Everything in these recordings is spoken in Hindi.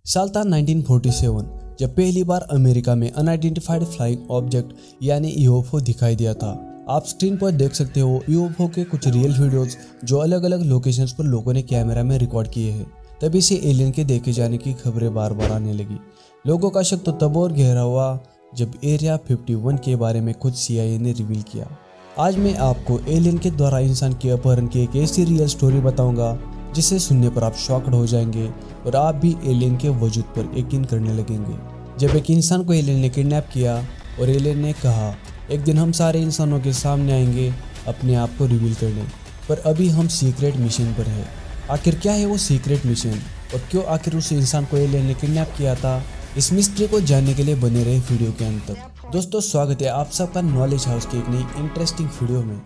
साल था 1947 जब पहली बार अमेरिका में अनआइडेंटिफाइड फ्लाइंग ऑब्जेक्ट यानी यूएफओ दिखाई दिया था। आप स्क्रीन पर देख सकते हो यूएफओ के कुछ रियल वीडियोस जो अलग अलग लोकेशंस पर लोगों ने कैमरा में रिकॉर्ड किए हैं। तभी से एलियन के देखे जाने की खबरें बार बार आने लगी। लोगों का शक तो तब और गहरा हुआ जब एरिया 51 के बारे में खुद CIA ने रिवील किया। आज मैं आपको एलियन के द्वारा इंसान के अपहरण की एक ऐसी रियल स्टोरी बताऊंगा जिसे सुनने पर आप शॉक्ड हो जाएंगे और आप भी एलियन के वजूद पर यकीन करने लगेंगे। जब एक इंसान को एलियन ने किडनैप किया और एलियन ने कहा एक दिन हम सारे इंसानों के सामने आएंगे अपने आप को रिवील करने, पर अभी हम सीक्रेट मिशन पर हैं। आखिर क्या है वो सीक्रेट मिशन और क्यों आखिर उस इंसान को एलियन ने किडनैप किया था, इस मिस्ट्री को जानने के लिए बने रहे वीडियो के अंत तक। दोस्तों स्वागत है आप सबका नॉलेज हाउस की एक नई इंटरेस्टिंग वीडियो में।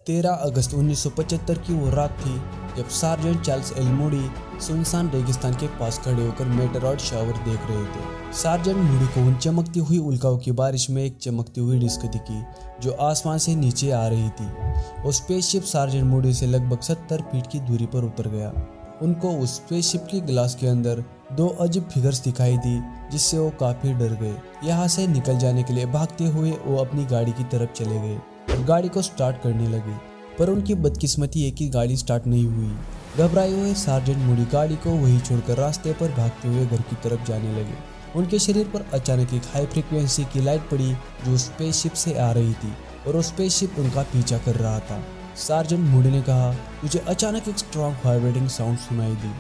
13 अगस्त 1975 की वो रात थी जब सार्जेंट चार्ल्स एल मूडी सुनसान रेगिस्तान के पास खड़े होकर मेटेरॉइड शावर देख रहे थे। सार्जेंट मूडी को उन चमकती हुई उल्काओं की बारिश में एक चमकती हुई डिस्क दिखी जो आसमान से नीचे आ रही थी। वो स्पेसशिप सार्जेंट मूडी से लगभग 70 फीट की दूरी पर उतर गया। उनको उस स्पेसशिप की ग्लास के अंदर दो अजीब फिगर्स दिखाई दी जिससे वो काफी डर गए। यहाँ से निकल जाने के लिए भागते हुए वो अपनी गाड़ी की तरफ चले गए और गाड़ी को स्टार्ट करने लगे, पर उनकी बदकिस्मती है कि गाड़ी स्टार्ट नहीं हुई। घबराए हुए सार्जेंट मूडी गाड़ी को वहीं छोड़कर रास्ते पर भागते हुए घर की तरफ जाने लगे। उनके शरीर पर अचानक एक हाई फ्रीक्वेंसी की लाइट पड़ी जो स्पेसशिप से आ रही थी और वो स्पेसशिप उनका पीछा कर रहा था। सार्जेंट मूडी ने कहा, मुझे अचानक एक स्ट्रॉन्ग वाइब्रेटिंग साउंड सुनाई दी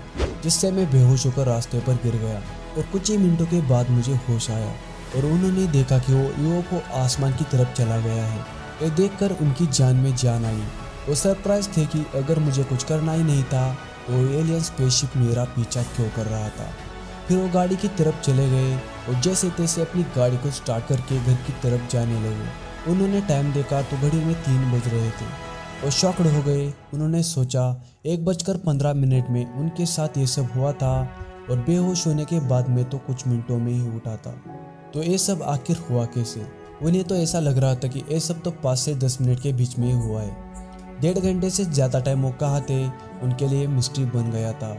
जिससे मैं बेहोश होकर रास्ते पर गिर गया और कुछ ही मिनटों के बाद मुझे होश आया और उन्होंने देखा कि वो यूएफओ आसमान की तरफ चला गया है। ये देखकर उनकी जान में जान आई। वो सरप्राइज थे कि अगर मुझे कुछ करना ही नहीं था तो एलियन स्पेसशिप मेरा पीछा क्यों कर रहा था। फिर वो गाड़ी की तरफ चले गए और जैसे तैसे अपनी गाड़ी को स्टार्ट करके घर की तरफ जाने लगे। उन्होंने टाइम देखा तो घड़ी में 3 बज रहे थे और शॉक्ड हो गए। उन्होंने सोचा 1:15 में उनके साथ ये सब हुआ था और बेहोश होने के बाद मैं तो कुछ मिनटों में ही उठा था, तो ये सब आखिर हुआ कैसे। उन्हें तो ऐसा लग रहा था कि ये सब तो 5 से 10 मिनट के बीच में ही हुआ है। 1.5 घंटे से ज़्यादा टाइम वो कहाँ थे उनके लिए मिस्ट्री बन गया था।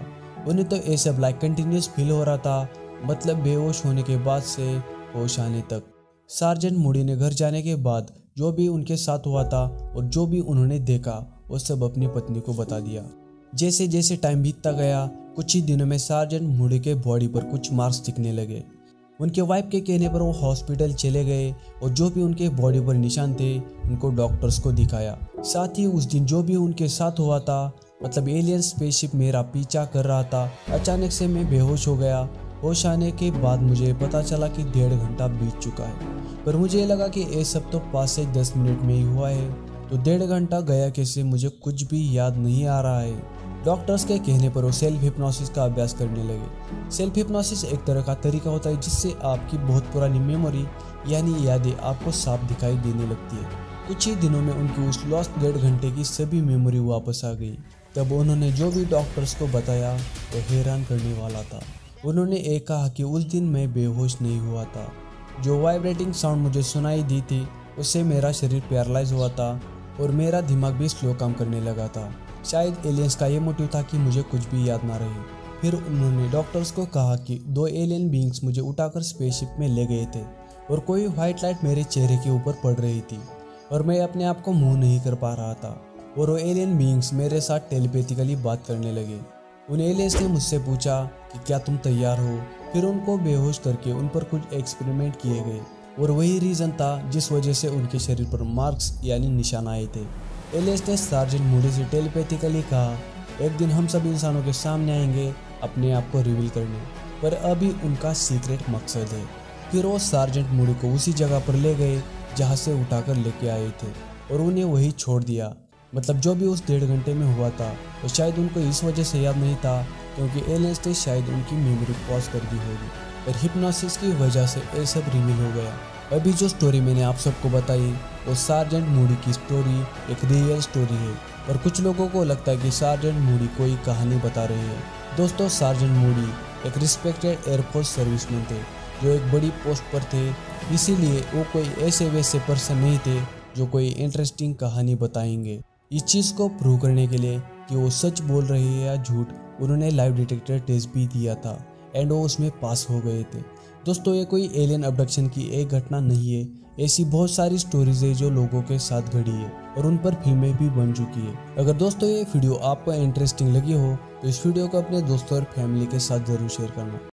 उन्हें तो ये सब लाइक कंटिन्यूस फील हो रहा था, मतलब बेहोश होने के बाद से होश आने तक। सार्जेंट मूडी ने घर जाने के बाद जो भी उनके साथ हुआ था और जो भी उन्होंने देखा वो सब अपनी पत्नी को बता दिया। जैसे जैसे टाइम बीतता गया कुछ ही दिनों में सार्जेंट मूडी के बॉडी पर कुछ मार्क्स दिखने लगे। उनके वाइफ के कहने पर वो हॉस्पिटल चले गए और जो भी उनके बॉडी पर निशान थे उनको डॉक्टर्स को दिखाया। साथ ही उस दिन जो भी उनके साथ हुआ था, मतलब एलियन स्पेसशिप मेरा पीछा कर रहा था, अचानक से मैं बेहोश हो गया। होश आने के बाद मुझे पता चला कि 1.5 घंटा बीत चुका है, पर मुझे लगा कि ये सब तो 5 से 10 मिनट में ही हुआ है, तो 1.5 घंटा गया कैसे मुझे कुछ भी याद नहीं आ रहा है। डॉक्टर्स के कहने पर वो सेल्फ हिप्नोसिस का अभ्यास करने लगे। सेल्फ हिप्नोसिस एक तरह का तरीका होता है जिससे आपकी बहुत पुरानी मेमोरी यानी यादें आपको साफ दिखाई देने लगती है। कुछ ही दिनों में उनकी उस लॉस्ट 1.5 घंटे की सभी मेमोरी वापस आ गई। तब उन्होंने जो भी डॉक्टर्स को बताया वो हैरान करने वाला था। उन्होंने ये कहा कि उस दिन मैं बेहोश नहीं हुआ था, जो वाइब्रेटिंग साउंड मुझे सुनाई दी थी उससे मेरा शरीर पैरालाइज हुआ था और मेरा दिमाग भी स्लो काम करने लगा था। शायद एलियंस का ये मोटिव था कि मुझे कुछ भी याद ना रहे। फिर उन्होंने डॉक्टर्स को कहा कि 2 एलियन बीइंग्स मुझे उठाकर स्पेसशिप में ले गए थे और कोई व्हाइट लाइट मेरे चेहरे के ऊपर पड़ रही थी और मैं अपने आप को मूव नहीं कर पा रहा था और वो एलियन बीइंग्स मेरे साथ टेलीपैथिकली बात करने लगे। उन एलियंस ने मुझसे पूछा कि क्या तुम तैयार हो। फिर उनको बेहोश करके उन पर कुछ एक्सपेरिमेंट किए गए और वही रीज़न था जिस वजह से उनके शरीर पर मार्क्स यानी निशान आए थे। एलियंस ने सार्जेंट मूडी से टेलीपैथिकली कहा एक दिन हम सब इंसानों के सामने आएंगे अपने आप को रिवील करने, पर अभी उनका सीक्रेट मकसद है। फिर वो सार्जेंट मूडी को उसी जगह पर ले गए जहाँ से उठाकर लेके आए थे और उन्हें वही छोड़ दिया। मतलब जो भी उस 1.5 घंटे में हुआ था तो शायद उनको इस वजह से याद नहीं था क्योंकि एलियंस ने शायद उनकी मेमोरी पॉज कर दी होगी और हिप्नोसिस की वजह से ये सब रिवील हो गया। अभी जो स्टोरी मैंने आप सबको बताई वो सार्जेंट मूडी की स्टोरी एक रियल स्टोरी है और कुछ लोगों को लगता है कि सार्जेंट मूडी कोई कहानी बता रही है। दोस्तों सार्जेंट मूडी एक रिस्पेक्टेड एयरफोर्स सर्विसमैन थे जो एक बड़ी पोस्ट पर थे, इसीलिए वो कोई ऐसे वैसे पर्सन नहीं थे जो कोई इंटरेस्टिंग कहानी बताएंगे। इस चीज़ को प्रूव करने के लिए कि वो सच बोल रहे हैं या झूठ, उन्होंने लाइव डिटेक्टर टेस्ट भी दिया था। एंड वो उसमें पास हो गए थे। दोस्तों ये कोई एलियन अबडक्शन की एक घटना नहीं है, ऐसी बहुत सारी स्टोरीज है जो लोगों के साथ घड़ी है और उन पर फिल्में भी बन चुकी है। अगर दोस्तों ये वीडियो आपको इंटरेस्टिंग लगी हो तो इस वीडियो को अपने दोस्तों और फैमिली के साथ जरूर शेयर करना।